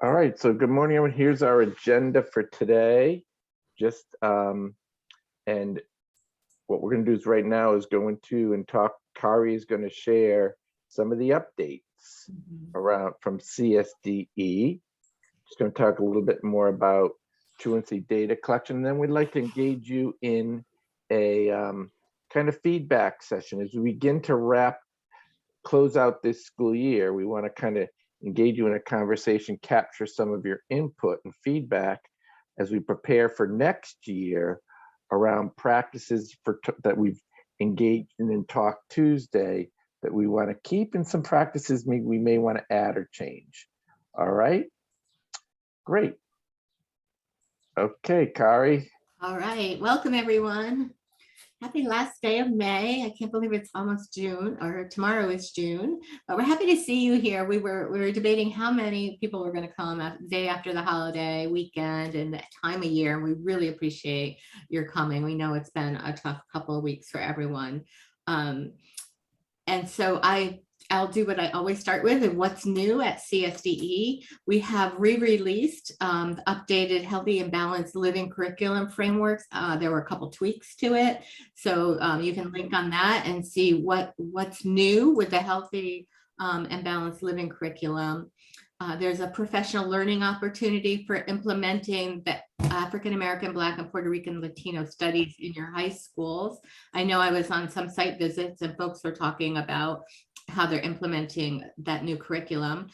All right, so good morning, everyone. Here's our agenda for today. And what we're going to do is right now is go into and talk. Kari is going to share some of the updates around from CSDE. Just going to talk a little bit more about truancy data collection. And then we'd like to engage you in a kind of feedback session as we begin to close out this school year. We want to kind of engage you in a conversation, capture some of your input and feedback as we prepare for next year around practices that we've engaged in Talk Tuesday that we want to keep, and some practices we may want to add or change. All right, great. Okay, Kari. All right, welcome everyone. Happy last day of May. I can't believe it's almost June, or tomorrow is June, but we're happy to see you here. We were debating how many people were going to come the day after the holiday weekend and that time of year. And we really appreciate your coming. We know it's been a tough couple of weeks for everyone. And so I'll do what I always start with, and what's new at CSDE. We have re-released the updated Healthy and Balanced Living Curriculum frameworks. There were a couple tweaks to it. So you can link on that and see what's new with the Healthy and Balanced Living Curriculum. There's a professional learning opportunity for implementing the African American, Black, and Puerto Rican Latino studies in your high schools. I know I was on some site visits and folks were talking about how they're implementing that new curriculum.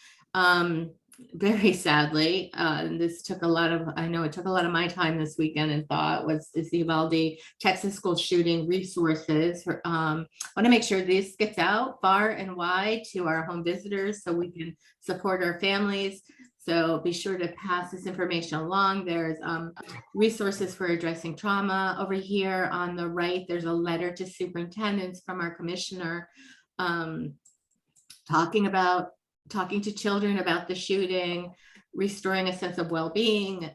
Very sadly, this took a lot of, I know it took a lot of my time this weekend and thought was the Uvalde Texas school shooting resources. Want to make sure this gets out far and wide to our home visitors so we can support our families. So be sure to pass this information along. There's resources for addressing trauma over here on the right. There's a letter to superintendents from our commissioner talking to children about the shooting, restoring a sense of well-being.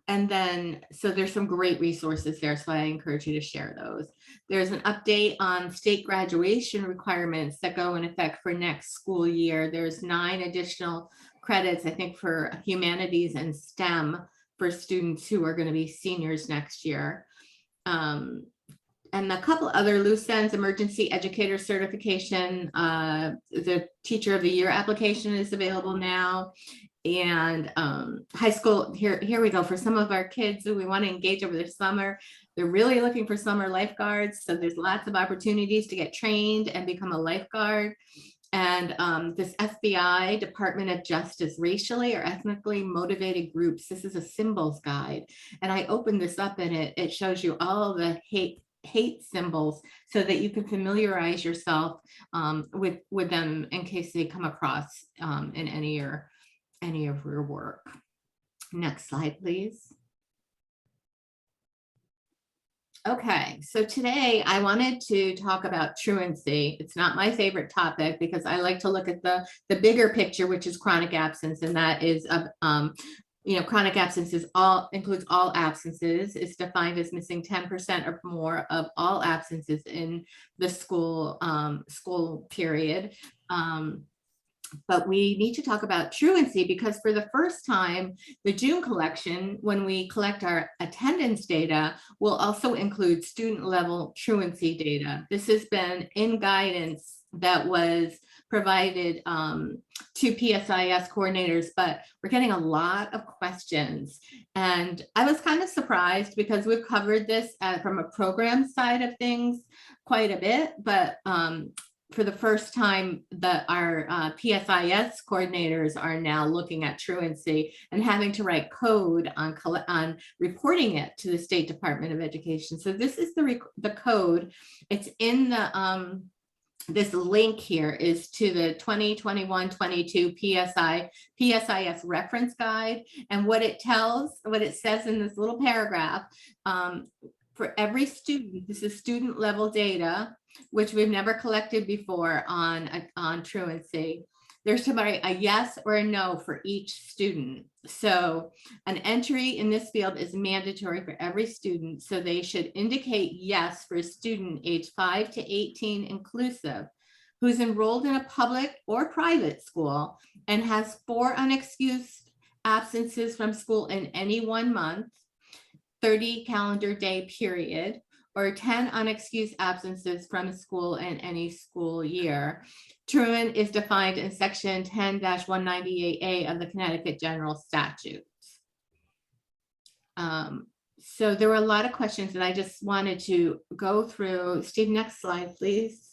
And then, so there's some great resources there, so I encourage you to share those. There's an update on state graduation requirements that go in effect for next school year. There's 9 additional credits, I think, for humanities and STEM for students who are going to be seniors next year. And a couple other loose ends: emergency educator certification, the teacher of the year application is available now. And high school, here we go. For some of our kids who we want to engage over the summer, they're really looking for summer lifeguards. So there's lots of opportunities to get trained and become a lifeguard. And this FBI, Department of Justice, racially or ethnically motivated groups. This is a symbols guide. And I opened this up and it shows you all the hate symbols so that you can familiarize yourself with them in case they come across in any of your work. Next slide, please. Okay, so today I wanted to talk about truancy. It's not my favorite topic because I like to look at the bigger picture, which is chronic absence, and that is chronic absence includes all absences. It's defined as missing 10% or more of all absences in the school period. But we need to talk about truancy because for the first time, the June collection, when we collect our attendance data, will also include student level truancy data. This has been in guidance that was provided to PSIS coordinators, but we're getting a lot of questions. And I was kind of surprised because we've covered this from a program side of things quite a bit, but for the first time, our PSIS coordinators are now looking at truancy and having to write code on reporting it to the State Department of Education. So this is the code. It's in the this link here is to the 2021-22 PSIS reference guide, and what it says in this little paragraph, for every student, this is student level data, which we've never collected before on truancy. There's to write a yes or a no for each student. So an entry in this field is mandatory for every student. So they should indicate yes for a student age 5 to 18 inclusive who's enrolled in a public or private school and has 4 unexcused absences from school in any 1 month, 30 calendar day period, or 10 unexcused absences from school in any school year. Truant is defined in section 10-198A of the Connecticut General Statutes. So there were a lot of questions that I just wanted to go through. Steve, next slide, please.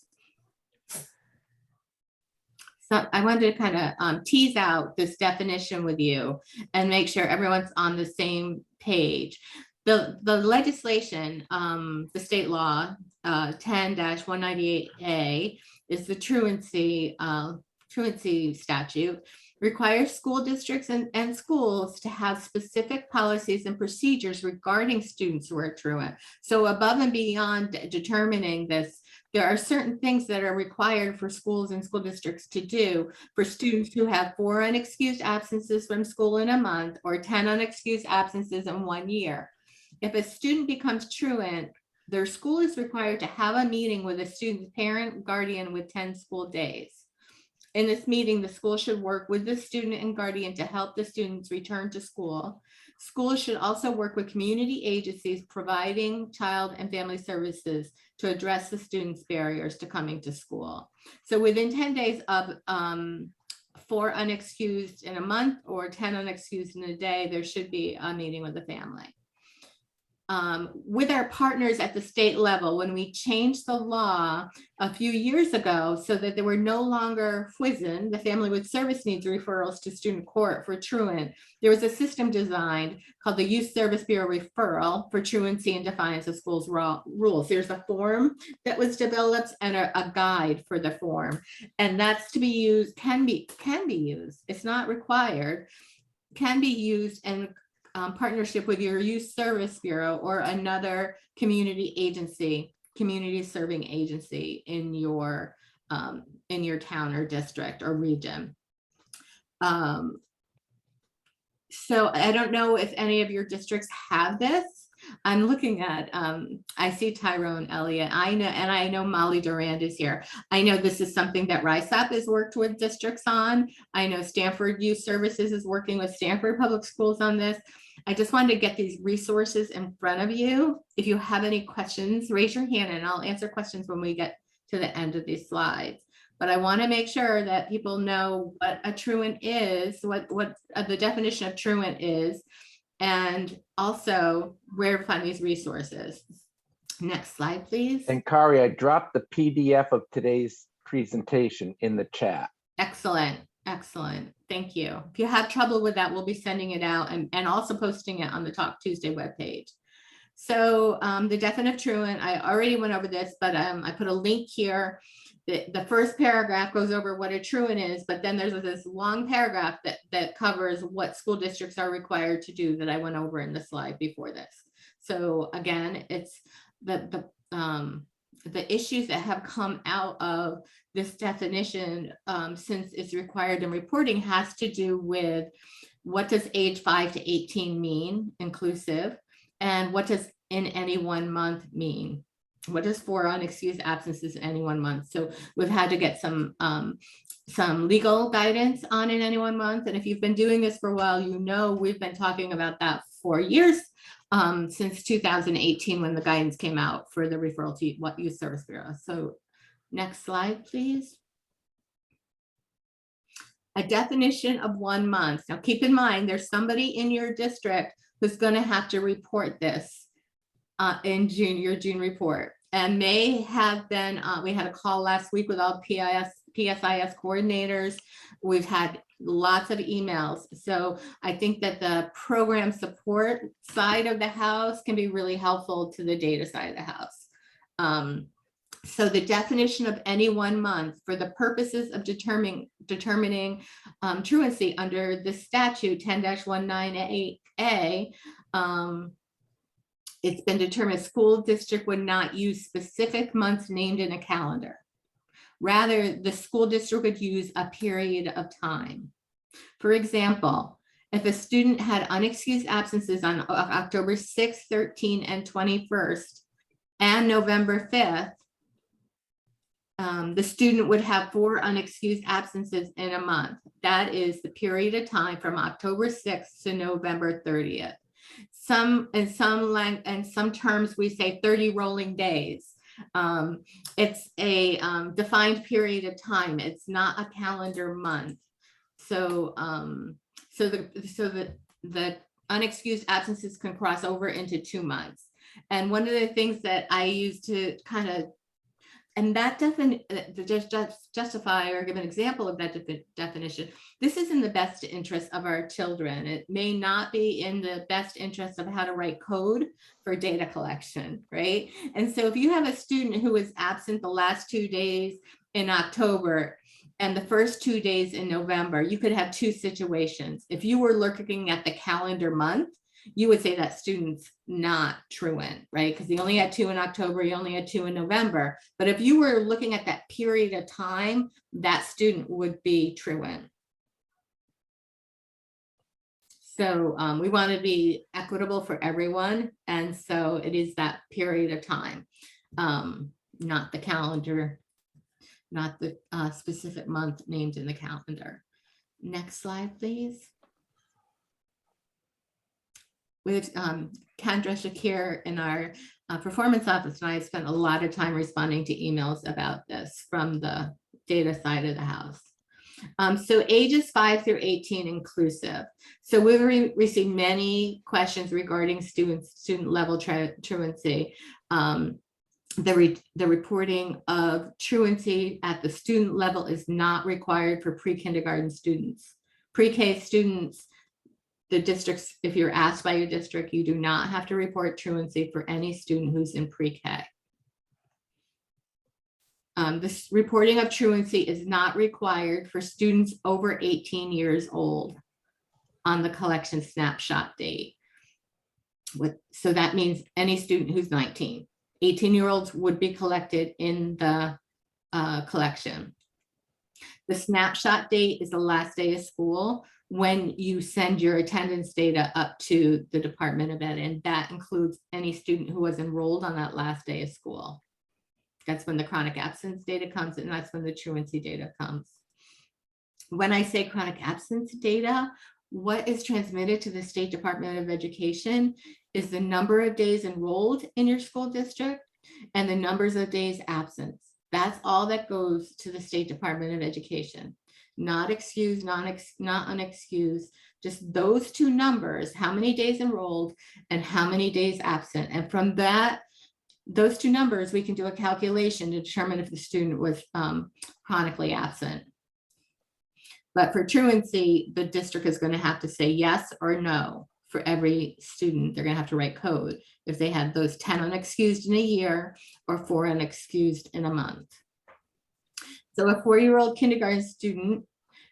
So I wanted to kind of tease out this definition with you and make sure everyone's on the same page. The legislation, the state law 10-198A is the truancy statute, requires school districts and schools to have specific policies and procedures regarding students who are truant. So above and beyond determining this, there are certain things that are required for schools and school districts to do for students who have 4 unexcused absences from school in a month or 10 unexcused absences in 1 year. If a student becomes truant, their school is required to have a meeting with a student's parent, guardian with 10 school days. In this meeting, the school should work with the student and guardian to help the students return to school. Schools should also work with community agencies providing child and family services to address the students' barriers to coming to school. So within 10 days of 4 unexcused in a month or 10 unexcused in a day, there should be a meeting with the family. With our partners at the state level, when we changed the law a few years ago so that there were no longer FWISN, the Family with Service Needs referrals to student court for truant, there was a system designed called the Youth Service Bureau Referral for Truancy and Defiance of Schools Rules. There's a form that was developed and a guide for the form, and that's to be used, can be used, it's not required, can be used and partnership with your Youth Service Bureau or another community agency, community serving agency in your town or district or region. So I don't know if any of your districts have this. I'm looking at, I see Tyrone Elliott. I know Molly Durand is here. I know this is something that RISAP has worked with districts on. I know Stanford Youth Services is working with Stanford Public Schools on this. I just wanted to get these resources in front of you. If you have any questions, raise your hand and I'll answer questions when we get to the end of these slides. But I want to make sure that people know what a truant is, what the definition of truant is, and also where to find these resources. Next slide, please. And Kari, I dropped the PDF of today's presentation in the chat. Excellent. Excellent. Thank you. If you have trouble with that, we'll be sending it out and also posting it on the Talk Tuesday webpage. So the definition of truant, I already went over this, but I put a link here. The first paragraph goes over what a truant is, but then there's this long paragraph that covers what school districts are required to do that I went over in the slide before this. So again, it's the issues that have come out of this definition since it's required in reporting has to do with what does age 5 to 18 mean, inclusive, and what does in any 1 month mean? What does 4 unexcused absences in any 1 month? So we've had to get some legal guidance on in any 1 month. And if you've been doing this for a while, you know we've been talking about that for years, since 2018 when the guidance came out for the referral to Youth Service Bureau. So next slide, please. A definition of 1 month. Now keep in mind, there's somebody in your district who's going to have to report this in June, your June report. And may have been, we had a call last week with all PSIS coordinators. We've had lots of emails. So I think that the program support side of the house can be really helpful to the data side of the house. So the definition of any 1 month for the purposes of determining truancy under the statute 10-198A, it's been determined school district would not use specific months named in a calendar. Rather, the school district would use a period of time. For example, if a student had unexcused absences on October 6th, 13th, and 21st, and November 5th, the student would have 4 unexcused absences in a month. That is the period of time from October 6th to November 30th. In some terms, we say 30 rolling days. It's a defined period of time. It's not a calendar month. So, the unexcused absences can cross over into 2 months. And one of the things that I use to kind of, and that just justify or give an example of that definition, this is in the best interest of our children. It may not be in the best interest of how to write code for data collection, right? And so if you have a student who is absent the last 2 days in October and the first 2 days in November, you could have 2 situations. If you were looking at the calendar month, you would say that student's not truant, right? Because he only had 2 in October, he only had 2 in November. But if you were looking at that period of time, that student would be truant. So we want to be equitable for everyone. And so it is that period of time, not the calendar, not the specific month named in the calendar. Next slide, please. With Kendra Shakir in our performance office, and I spent a lot of time responding to emails about this from the data side of the house. So ages 5 through 18 inclusive. So we've received many questions regarding student level truancy. The reporting of truancy at the student level is not required for pre-kindergarten students. Pre-K students, the districts, if you're asked by your district, you do not have to report truancy for any student who's in pre-K. This reporting of truancy is not required for students over 18 years old on the collection snapshot date. So that means any student who's 19. 18-year-olds would be collected in the collection. The snapshot date is the last day of school when you send your attendance data up to the Department of Ed, and that includes any student who was enrolled on that last day of school. That's when the chronic absence data comes, and that's when the truancy data comes. When I say chronic absence data, what is transmitted to the State Department of Education is the number of days enrolled in your school district and the numbers of days absent. That's all that goes to the State Department of Education. Not excused, not unexcused, just those 2 numbers, how many days enrolled and how many days absent. And from that, those 2 numbers, we can do a calculation to determine if the student was chronically absent. But for truancy, the district is going to have to say yes or no for every student. They're going to have to write code if they had those 10 unexcused in a year or 4 unexcused in a month. So a 4-year-old kindergarten student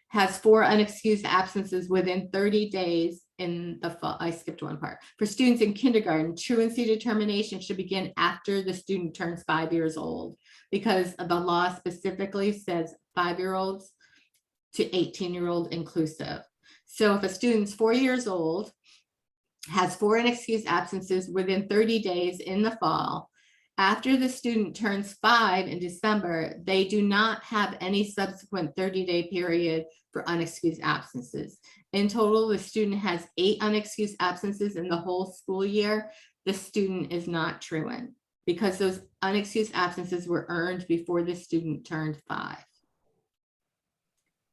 has 4 unexcused absences within 30 days in the fall. I skipped one part. For students in kindergarten, truancy determination should begin after the student turns 5 years old, because the law specifically says 5-year-olds to 18-year-old inclusive. So if a student's 4 years old, has 4 unexcused absences within 30 days in the fall, after the student turns 5 in December, they do not have any subsequent 30-day period for unexcused absences. In total, the student has 8 unexcused absences in the whole school year. The student is not truant because those unexcused absences were earned before the student turned 5.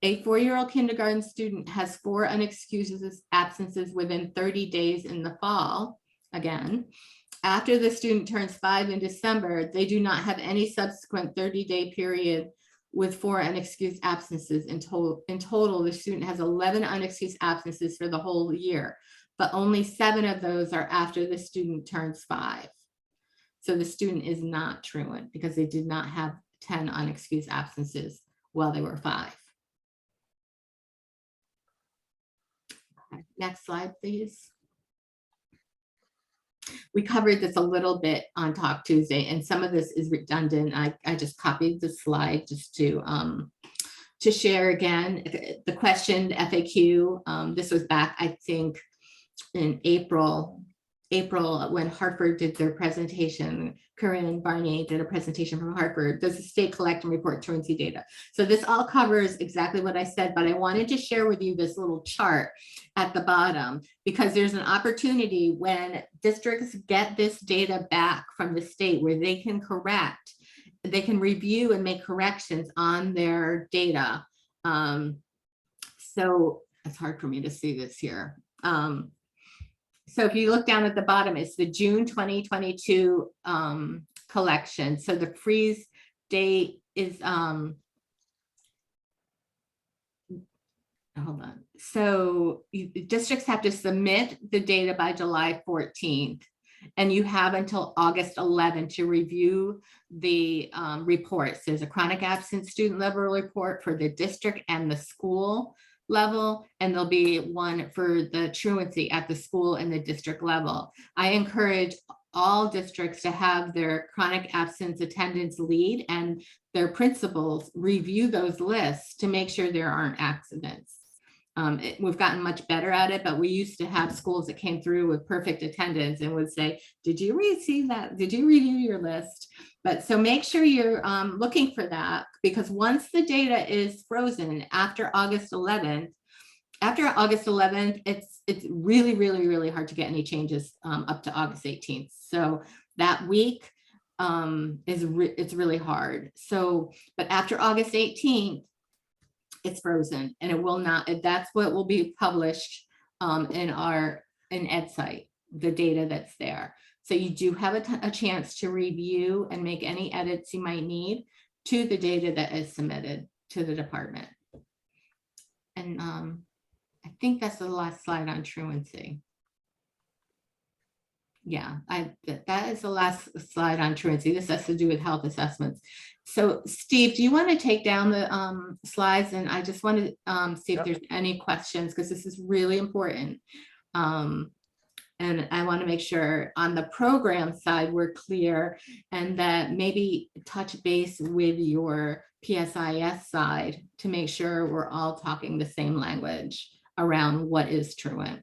A 4-year-old kindergarten student has 4 unexcused absences within 30 days in the fall. Again, after the student turns 5 in December, they do not have any subsequent 30-day period with 4 unexcused absences in total. The student has 11 unexcused absences for the whole year, but only 7 of those are after the student turns 5. So the student is not truant because they did not have 10 unexcused absences while they were 5. Next slide, please. We covered this a little bit on Talk Tuesday, and some of this is redundant. I just copied the slide just to share again. The question, the FAQ, this was back, I think, in April April, when Hartford did their presentation, Corinne Barnier did a presentation from Hartford. Does the state collect and report truancy data? So this all covers exactly what I said, but I wanted to share with you this little chart at the bottom, because there's an opportunity when districts get this data back from the state where they can correct, they can review and make corrections on their data. So it's hard for me to see this here. So if you look down at the bottom, it's the June 2022 collection. So the freeze date is, hold on. So districts have to submit the data by July 14th, and you have until August 11th to review the reports. There's a chronic absence student level report for the district and the school level, and there'll be one for the truancy at the school and the district level. I encourage all districts to have their chronic absence attendance lead and their principals review those lists to make sure there aren't accidents. We've gotten much better at it, but we used to have schools that came through with perfect attendance and would say, did you receive that? Did you review your list? But so make sure you're looking for that, because once the data is frozen after August 11th, it's really, really, really hard to get any changes up to August 18th. So that week it's really hard. So, but after August 18th, it's frozen, and it will not, that's what will be published in EdSite, the data that's there. So you do have a chance to review and make any edits you might need to the data that is submitted to the department. And I think that's the last slide on truancy. Yeah, that is the last slide on truancy. This has to do with health assessments. So Steve, do you want to take down the slides? And I just want to see if there's any questions, because this is really important. And I want to make sure on the program side, we're clear, and that maybe touch base with your PSIS side to make sure we're all talking the same language around what is truant.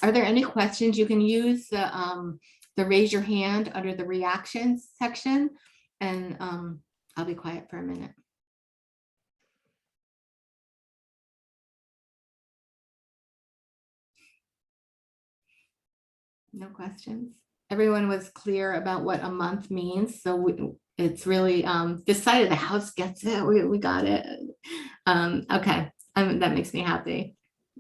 Are there any questions? You can use the raise your hand under the reactions section, and I'll be quiet for a minute. No questions? Everyone was clear about what a month means. So it's really, this side of the house gets it. We got it. Okay, that makes me happy.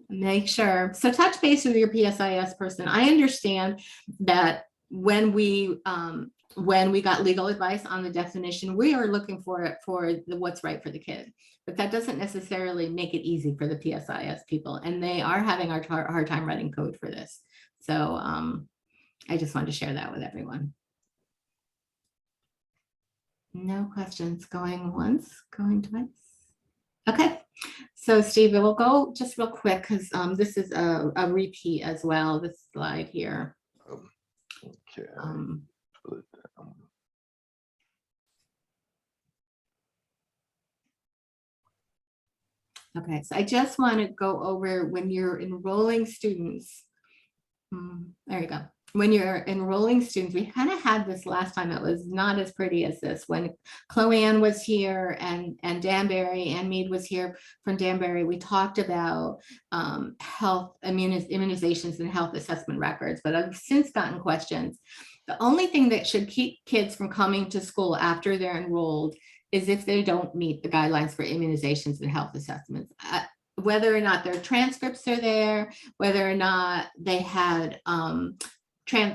Make sure. So touch base with your PSIS person. I understand that when we got legal advice on the definition, we are looking for it for what's right for the kid. But that doesn't necessarily make it easy for the PSIS people. And they are having a hard time writing code for this. So I just wanted to share that with everyone. No questions. Going once, going twice. Okay. So Steve, we'll go just real quick, because this is a repeat as well, this slide here. Okay. Okay, so I just want to go over when you're enrolling students. There you go. When you're enrolling students, we kind of had this last time. It was not as pretty as this. When Chloe Ann was here and Danbury and Mead was here from Danbury, we talked about health immunizations and health assessment records, but I've since gotten questions. The only thing that should keep kids from coming to school after they're enrolled is if they don't meet the guidelines for immunizations and health assessments. Whether or not their transcripts are there, whether or not they had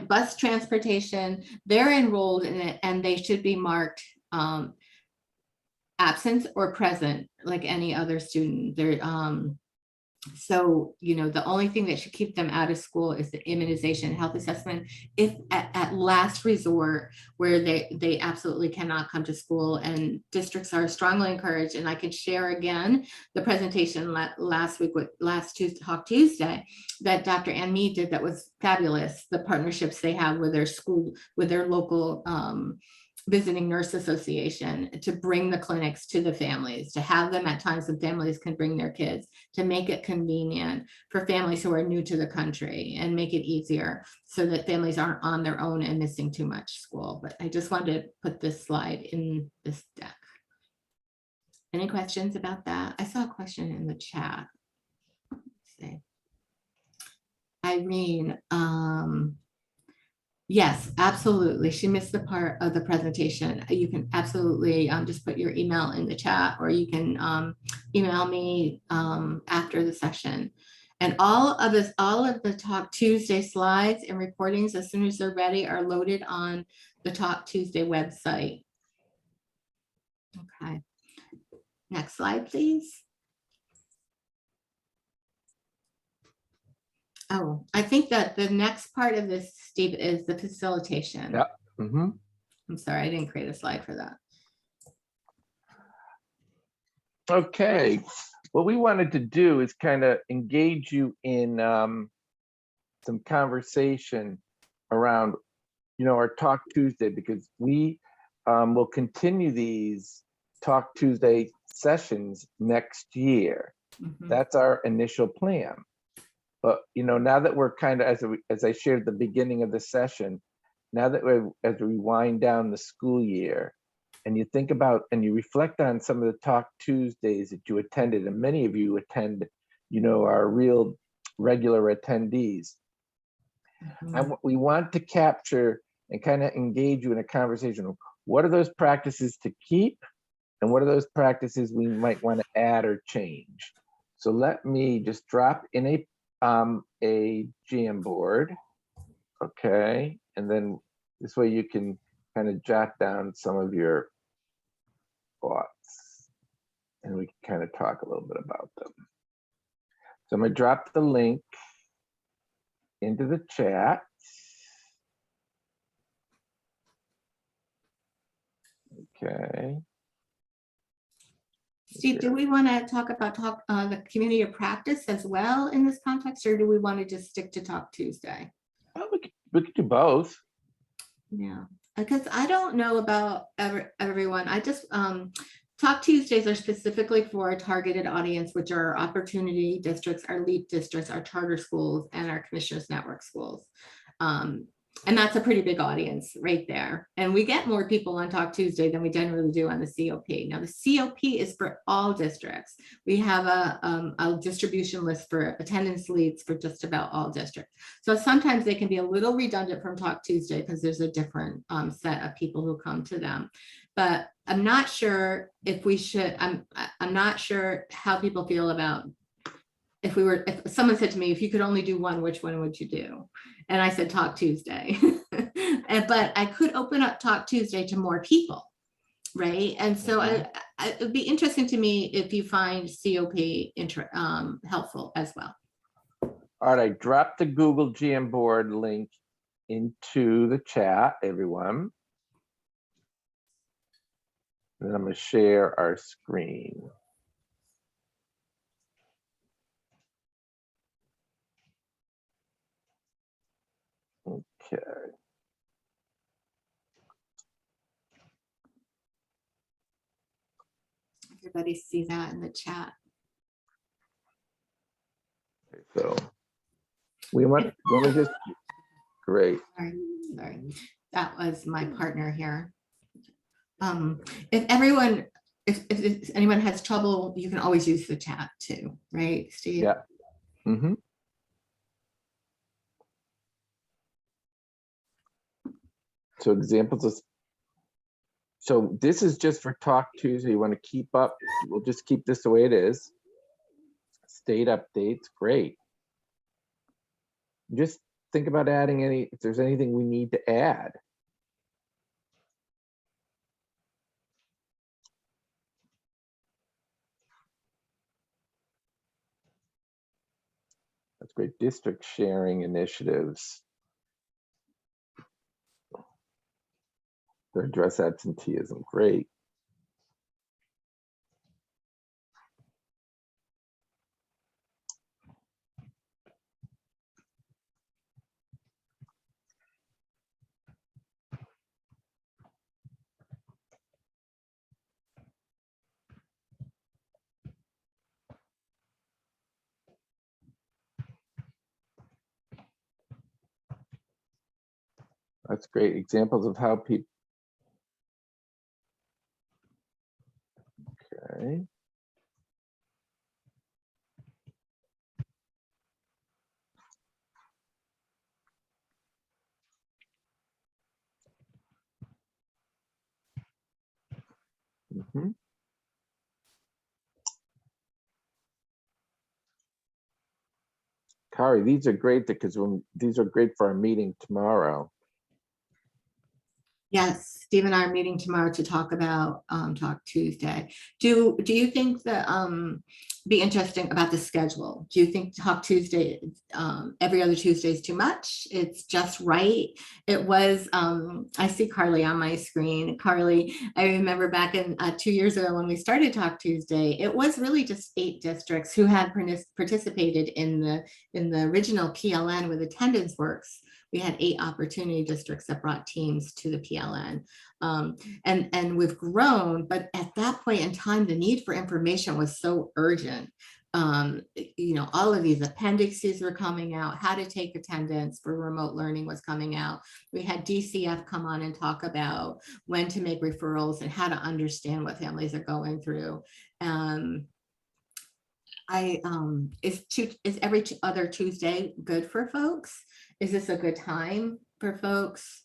bus transportation, they're enrolled in it, and they should be marked absent or present like any other student. They're so, you know, the only thing that should keep them out of school is the immunization health assessment, if at last resort, where they absolutely cannot come to school. And districts are strongly encouraged, and I can share again the presentation last week with Talk Tuesday that Dr. Ann Mead did that was fabulous, the partnerships they have with their school, with their local Visiting Nurse Association to bring the clinics to the families, to have them at times when families can bring their kids, to make it convenient for families who are new to the country and make it easier so that families aren't on their own and missing too much school. But I just wanted to put this slide in this deck. Any questions about that? I saw a question in the chat. Let's see. Irene, yes, absolutely. She missed the part of the presentation. You can absolutely just put your email in the chat, or you can email me after the session. And all of the Talk Tuesday slides and recordings, as soon as they're ready, are loaded on the Talk Tuesday website. Okay. Next slide, please. Oh, I think that the next part of this, Steve, is the facilitation. Yep. Mm-hmm. I'm sorry, I didn't create a slide for that. Okay, what we wanted to do is kind of engage you in some conversation around, our Talk Tuesday, because we will continue these Talk Tuesday sessions next year. Mhm. That's our initial plan. But, now that we're kind of, as I shared at the beginning of the session, now that as we wind down the school year, and you think about and you reflect on some of the Talk Tuesdays that you attended, and many of you attend, are real regular attendees. Mhm. And we want to capture and kind of engage you in a conversation of what are those practices to keep, and what are those practices we might want to add or change. So let me just drop in a Jamboard, okay, and then this way you can kind of jot down some of your thoughts, and we can kind of talk a little bit about them. So I'm going to drop the link into the chat. Okay. Steve, do we want to talk about the community of practice as well in this context, or do we want to just stick to Talk Tuesday? Well, we could do both. Yeah, because I don't know about everyone. I just Talk Tuesdays are specifically for a targeted audience, which are our opportunity districts, our LEAP districts, our charter schools, and our Commissioners Network schools. And that's a pretty big audience right there. And we get more people on Talk Tuesday than we generally do on the COP. Now, the COP is for all districts. We have a distribution list for attendance leads for just about all districts. So sometimes they can be a little redundant from Talk Tuesday because there's a different set of people who come to them. But I'm not sure if we should, I'm not sure how people feel about if someone said to me, if you could only do one, which one would you do? And I said, Talk Tuesday. But I could open up Talk Tuesday to more people, right? And so it would be interesting to me if you find COP helpful as well. All right, I dropped the Google Jamboard link into the chat, everyone. And then I'm going to share our screen. Okay. Everybody see that in the chat. So we want to just, great. Sorry, that was my partner here. If anyone has trouble, you can always use the chat too, right, Steve? Yeah. Mm-hmm. So examples of, so this is just for Talk Tuesday. You want to keep up, we'll just keep this the way it is. State updates, great. Just think about adding if there's anything we need to add. That's great. District sharing initiatives to address absenteeism, great. That's great. Examples of how people. Okay. Mhm. Kari, these are great because these are great for our meeting tomorrow. Yes, Steve and I are meeting tomorrow to talk about Talk Tuesday. Do you think that be interesting about the schedule? Do you think Talk Tuesday every other Tuesday is too much? It's just right. It was I see Carly on my screen. Carly, I remember back in 2 years ago when we started Talk Tuesday, it was really just 8 districts who had participated in the original PLN with Attendance Works. We had 8 opportunity districts that brought teams to the PLN. And we've grown, but at that point in time, the need for information was so urgent. All of these appendices were coming out, how to take attendance for remote learning was coming out. We had DCF come on and talk about when to make referrals and how to understand what families are going through. Is every other Tuesday good for folks? Is this a good time for folks?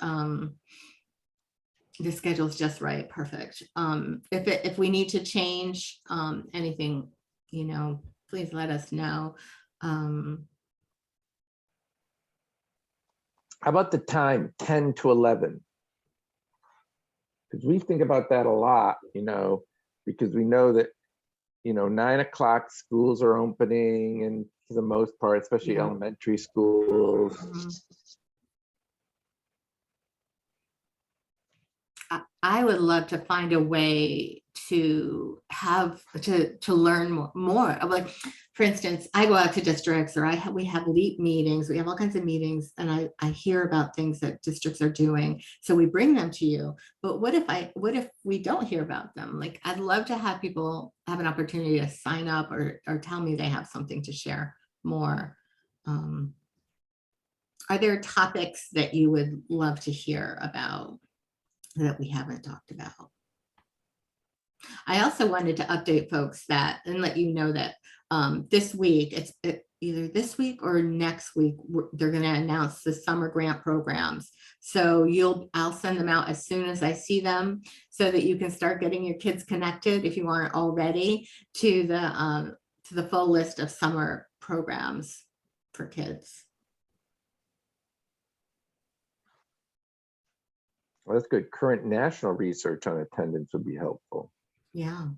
The schedule's just right, perfect. If we need to change anything, please let us know. How about the time, 10 to 11? Because we think about that a lot, because we know that 9 o'clock schools are opening, and for the most part, especially elementary schools. I would love to find a way to learn more. Like, for instance, I go out to districts, or we have LEAP meetings, we have all kinds of meetings, and I hear about things that districts are doing. So we bring them to you. But what if we don't hear about them? Like, I'd love to have people have an opportunity to sign up or tell me they have something to share more. Are there topics that you would love to hear about that we haven't talked about? I also wanted to update folks and let you know that this week, it's either this week or next week, they're going to announce the summer grant programs. So I'll send them out as soon as I see them, so that you can start getting your kids connected, if you aren't already, to the full list of summer programs for kids. Well, that's good. Current national research on attendance would be helpful. Yeah.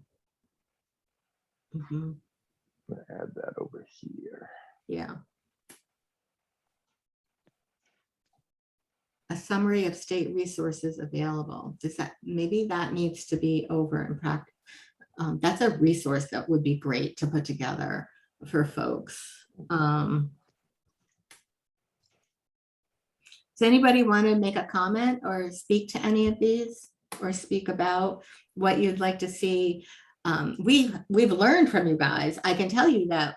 Mm-hmm. I'm going to add that over here. Yeah. A summary of state resources available. Maybe that needs to be over in practice. That's a resource that would be great to put together for folks. Does anybody want to make a comment or speak to any of these, or speak about what you'd like to see? We've learned from you guys. I can tell you that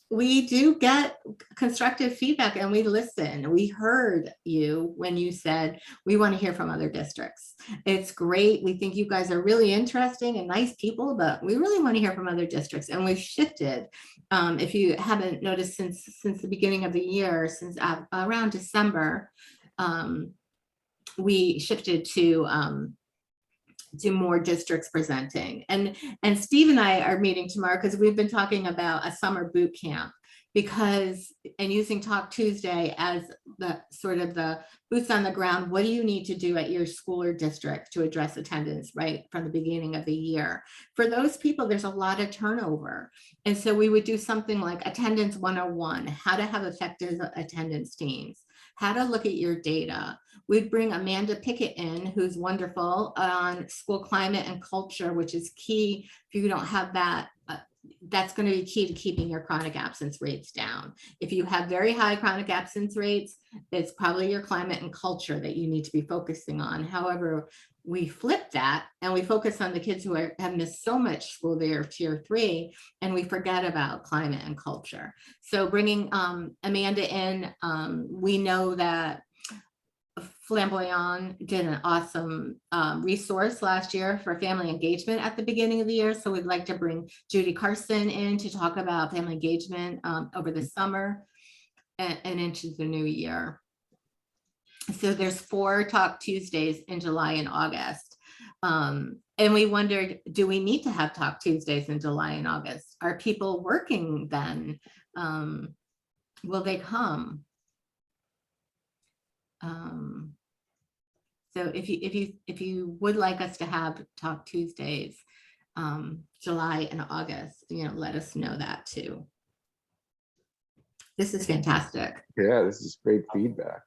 we do get constructive feedback, and we listen. We heard you when you said we want to hear from other districts. It's great. We think you guys are really interesting and nice people, but we really want to hear from other districts. And we've shifted. If you haven't noticed, since the beginning of the year, since around December, we shifted to more districts presenting. And Steve and I are meeting tomorrow because we've been talking about a summer boot camp, and using Talk Tuesday as the sort of the boots on the ground. What do you need to do at your school or district to address attendance right from the beginning of the year? For those people, there's a lot of turnover. And so we would do something like Attendance 101, how to have effective attendance teams, how to look at your data. We'd bring Amanda Pickett in, who's wonderful, on school climate and culture, which is key. If you don't have that, that's going to be key to keeping your chronic absence rates down. If you have very high chronic absence rates, it's probably your climate and culture that you need to be focusing on. However, we flip that and we focus on the kids who have missed so much school, they are tier 3, and we forget about climate and culture. So bringing Amanda in, we know that Flamboyant did an awesome resource last year for family engagement at the beginning of the year. So we'd like to bring Judy Carson in to talk about family engagement over the summer and into the new year. So there's 4 Talk Tuesdays in July and August. And we wondered, do we need to have Talk Tuesdays in July and August? Are people working then? Will they come? So if you would like us to have Talk Tuesdays, July and August, let us know that too. This is fantastic. Yeah, this is great feedback.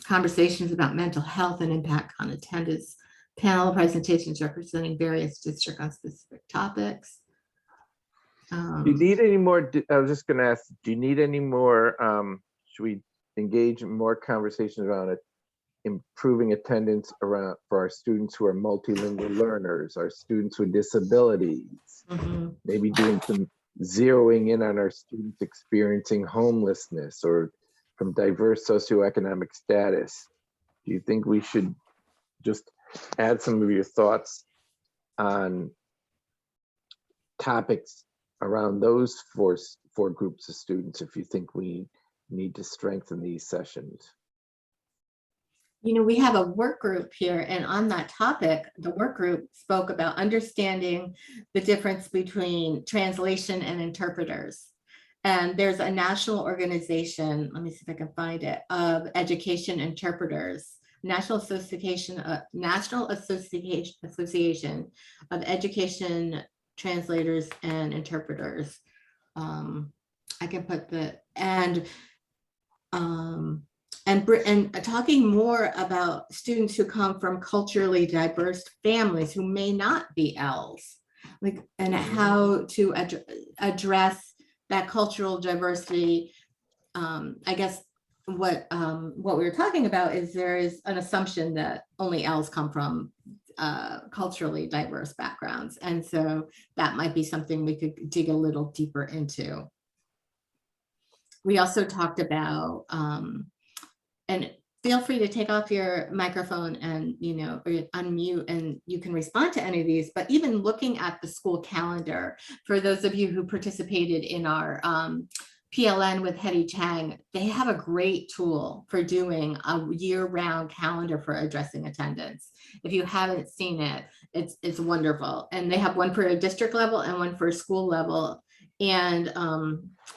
Conversations about mental health and impact on attendance, panel presentations representing various districts on specific topics. Do you need any more? I was just going to ask, do you need any more? Should we engage in more conversations around it, improving attendance around for our students who are multilingual learners, our students with disabilities, maybe doing some zeroing in on our students experiencing homelessness or from diverse socioeconomic status? Do you think we should just add some of your thoughts on topics around those four groups of students if you think we need to strengthen these sessions? We have a work group here, and on that topic, the work group spoke about understanding the difference between translation and interpreters. And there's a national organization, let me see if I can find it, of education interpreters, National Association of Education Translators and Interpreters. I can put the, and talking more about students who come from culturally diverse families who may not be ELLs, and how to address that cultural diversity. I guess what we were talking about is there is an assumption that only ELLs come from culturally diverse backgrounds. And so that might be something we could dig a little deeper into. We also talked about, and feel free to take off your microphone and, or unmute, and you can respond to any of these, but even looking at the school calendar, for those of you who participated in our PLN with Hetty Chang, they have a great tool for doing a year-round calendar for addressing attendance. If you haven't seen it, it's wonderful. And they have one for a district level and one for a school level. And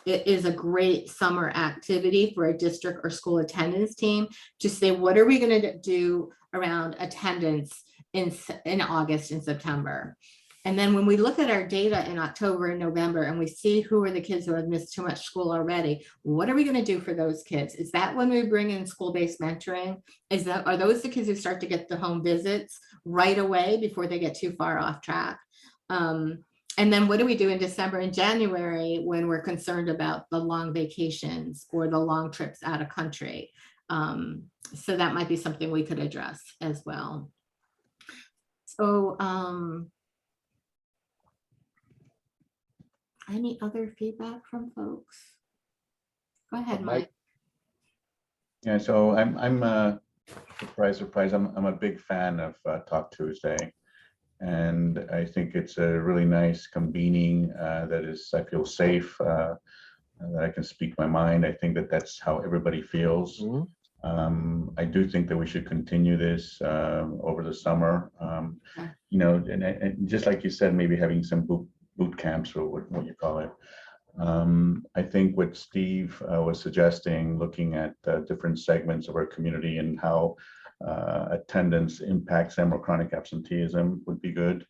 it is a great summer activity for a district or school attendance team to say, what are we going to do around attendance in August and September? And then when we look at our data in October and November, and we see who are the kids who have missed too much school already, what are we going to do for those kids? Is that when we bring in school-based mentoring? Are those the kids who start to get the home visits right away before they get too far off track? And then what do we do in December and January when we're concerned about the long vacations or the long trips out of country? So that might be something we could address as well. So any other feedback from folks? Go ahead, Mike. Yeah, so I'm surprise. I'm a big fan of Talk Tuesday. And I think it's a really nice convening that is, I feel safe, that I can speak my mind. I think that that's how everybody feels. I do think that we should continue this over the summer. And just like you said, maybe having some boot camps or what you call it. I think what Steve was suggesting, looking at different segments of our community and how attendance impacts them or chronic absenteeism would be good.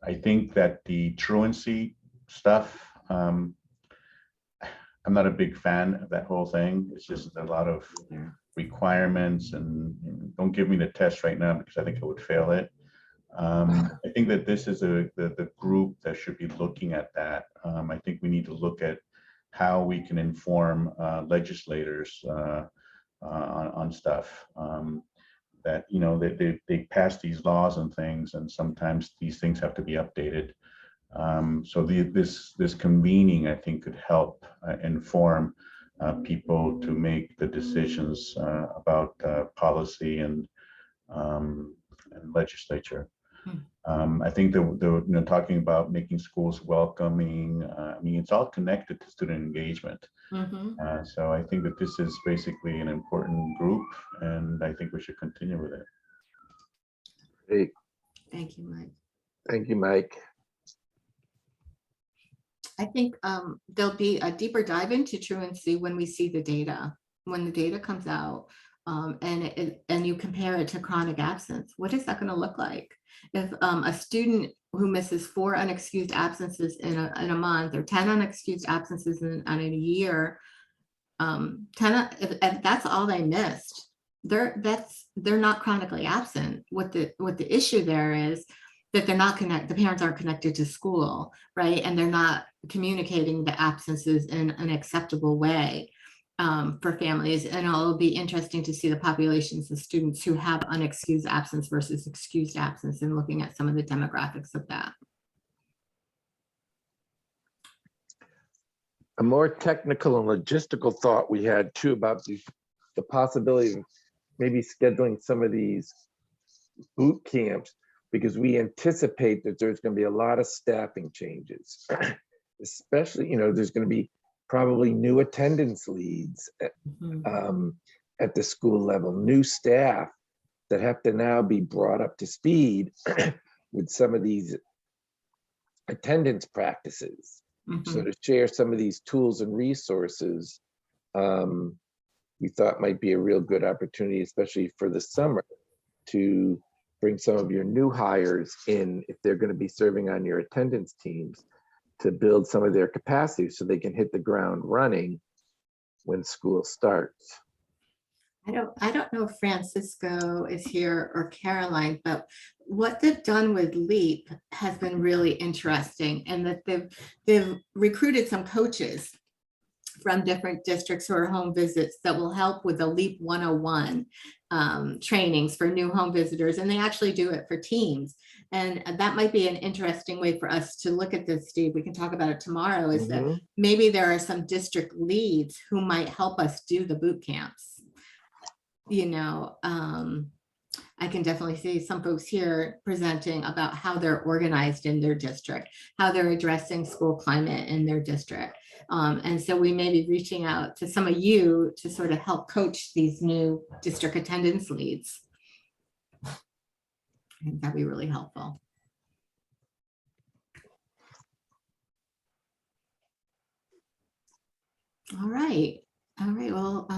I think that the truancy stuff, I'm not a big fan of that whole thing. It's just a lot of requirements, and don't give me the test right now because I think I would fail it. I think that this is the group that should be looking at that. I think we need to look at how we can inform legislators on stuff, that they pass these laws and things, and sometimes these things have to be updated. So this convening, I think, could help inform people to make the decisions about policy and legislature. I think the talking about making schools welcoming, I mean, it's all connected to student engagement. So I think that this is basically an important group, and I think we should continue with it. Great. Thank you, Mike. Thank you, Mike. I think there'll be a deeper dive into truancy when we see the data, when the data comes out, and you compare it to chronic absence. What is that going to look like? If a student who misses 4 unexcused absences in a month, or 10 unexcused absences in a year, if that's all they missed, they're not chronically absent. What the issue there is that they're not the parents aren't connected to school, right? And they're not communicating the absences in an acceptable way for families. And it'll be interesting to see the populations of students who have unexcused absence versus excused absence, and looking at some of the demographics of that. A more technical and logistical thought we had too about the possibility of maybe scheduling some of these boot camps, because we anticipate that there's going to be a lot of staffing changes, especially, there's going to be probably new attendance leads at the school level, new staff that have to now be brought up to speed with some of these attendance practices. So to share some of these tools and resources, we thought might be a real good opportunity, especially for the summer, to bring some of your new hires in, if they're going to be serving on your attendance teams, to build some of their capacity so they can hit the ground running when school starts. I don't know if Francisco is here or Caroline, but what they've done with LEAP has been really interesting, and that they've recruited some coaches from different districts who are home visits that will help with the LEAP 101 trainings for new home visitors. And they actually do it for teams. And that might be an interesting way for us to look at this, Steve. We can talk about it tomorrow, is that maybe there are some district leads who might help us do the boot camps. I can definitely see some folks here presenting about how they're organized in their district, how they're addressing school climate in their district. And so we may be reaching out to some of you to sort of help coach these new district attendance leads. I think that'd be really helpful. All right. Well,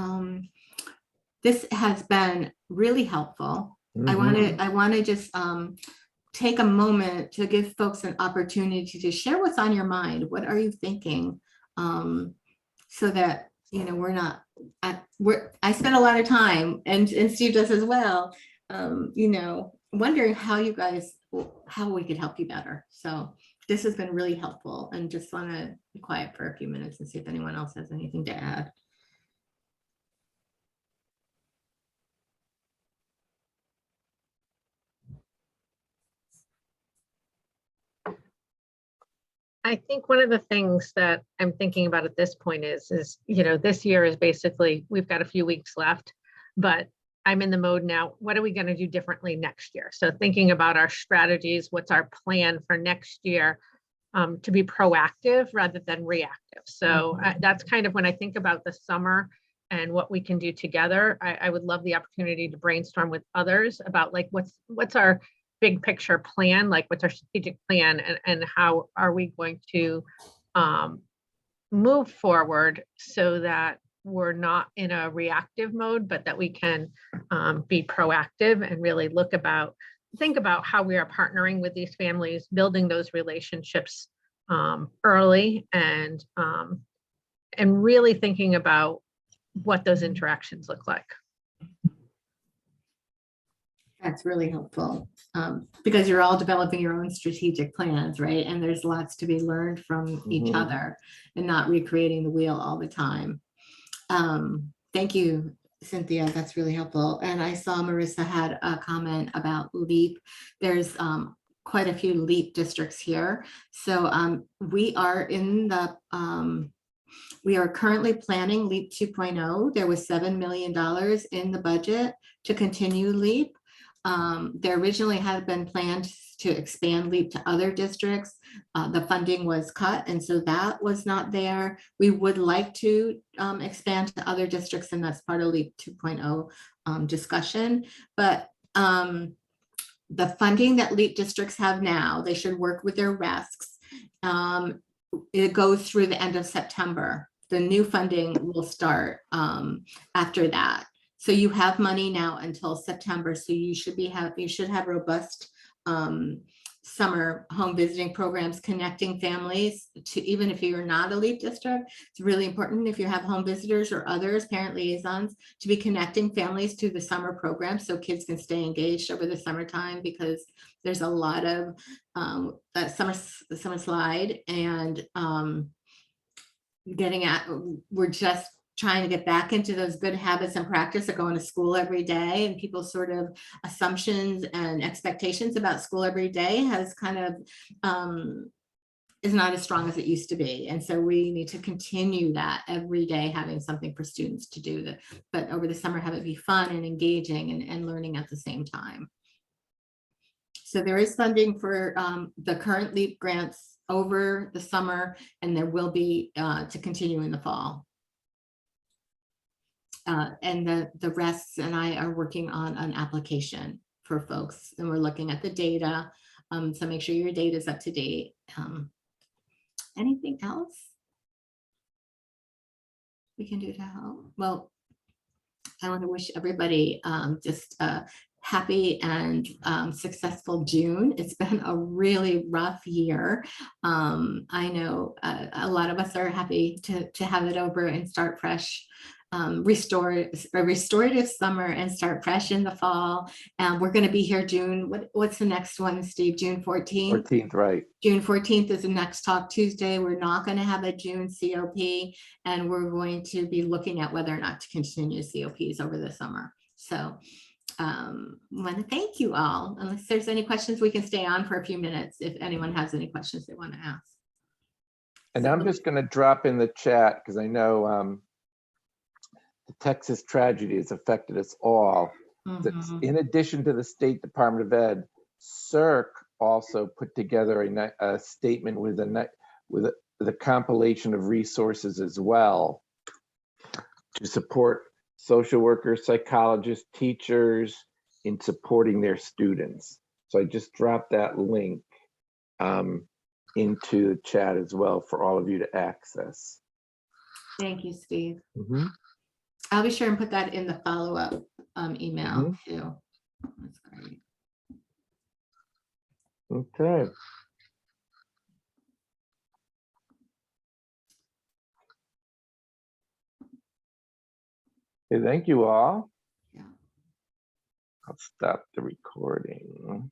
this has been really helpful. I want to just take a moment to give folks an opportunity to share what's on your mind. What are you thinking? So that, we're not, I spend a lot of time, and Steve does as well, wondering how we could help you better. So this has been really helpful, and just want to be quiet for a few minutes and see if anyone else has anything to add. I think one of the things that I'm thinking about at this point is, this year is basically, we've got a few weeks left, but I'm in the mode now, what are we going to do differently next year? So thinking about our strategies, what's our plan for next year, to be proactive rather than reactive. So that's kind of when I think about the summer and what we can do together. I would love the opportunity to brainstorm with others about like, what's our big picture plan, like what's our strategic plan, and how are we going to move forward so that we're not in a reactive mode, but that we can be proactive and really think about how we are partnering with these families, building those relationships early, and really thinking about what those interactions look like. That's really helpful, because you're all developing your own strategic plans, right? And there's lots to be learned from each other, and not recreating the wheel all the time. Thank you, Cynthia. That's really helpful. And I saw Marissa had a comment about LEAP. There's quite a few LEAP districts here. So we are in the We are currently planning LEAP 2.0. There was $7 million in the budget to continue LEAP. There originally had been planned to expand LEAP to other districts. The funding was cut, and so that was not there. We would like to expand to other districts, and that's part of LEAP 2.0 discussion. But the funding that LEAP districts have now, they should work with their RESCs. It goes through the end of September. The new funding will start after that. So you have money now until September. So you should have robust summer home visiting programs connecting families to, even if you're not a LEAP district. It's really important if you have home visitors or others, parent liaisons, to be connecting families to the summer program so kids can stay engaged over the summertime, because there's a lot of that summer slide and we're just trying to get back into those good habits and practice of going to school every day, and people's sort of assumptions and expectations about school every day has kind of is not as strong as it used to be. And so we need to continue that every day, having something for students to do, that, but over the summer have it be fun and engaging and learning at the same time. So there is funding for the current LEAP grants over the summer, and there will be to continue in the fall. And the rest and I are working on an application for folks, and we're looking at the data. So make sure your data is up to date. Anything else we can do to help? Well, I want to wish everybody just a happy and successful June. It's been a really rough year. I know a lot of us are happy to have it over and start fresh. Restore a restorative summer and start fresh in the fall. We're going to be here June. What's the next one, Steve? June 14th? 14th, right. June 14th is the next Talk Tuesday. We're not going to have a June COP, and we're going to be looking at whether or not to continue COPs over the summer. So I want to thank you all. Unless there's any questions, we can stay on for a few minutes if anyone has any questions they want to ask. And I'm just going to drop in the chat because I know the Texas tragedy has affected us all. In addition to the State Department of Ed, CERC also put together a statement with a compilation of resources as well to support social workers, psychologists, teachers in supporting their students. So I just dropped that link into the chat as well for all of you to access. Thank you, Steve. I'll be sure and put that in the follow-up email too. That's great. Okay. Okay, thank you all. Yeah. I'll stop the recording.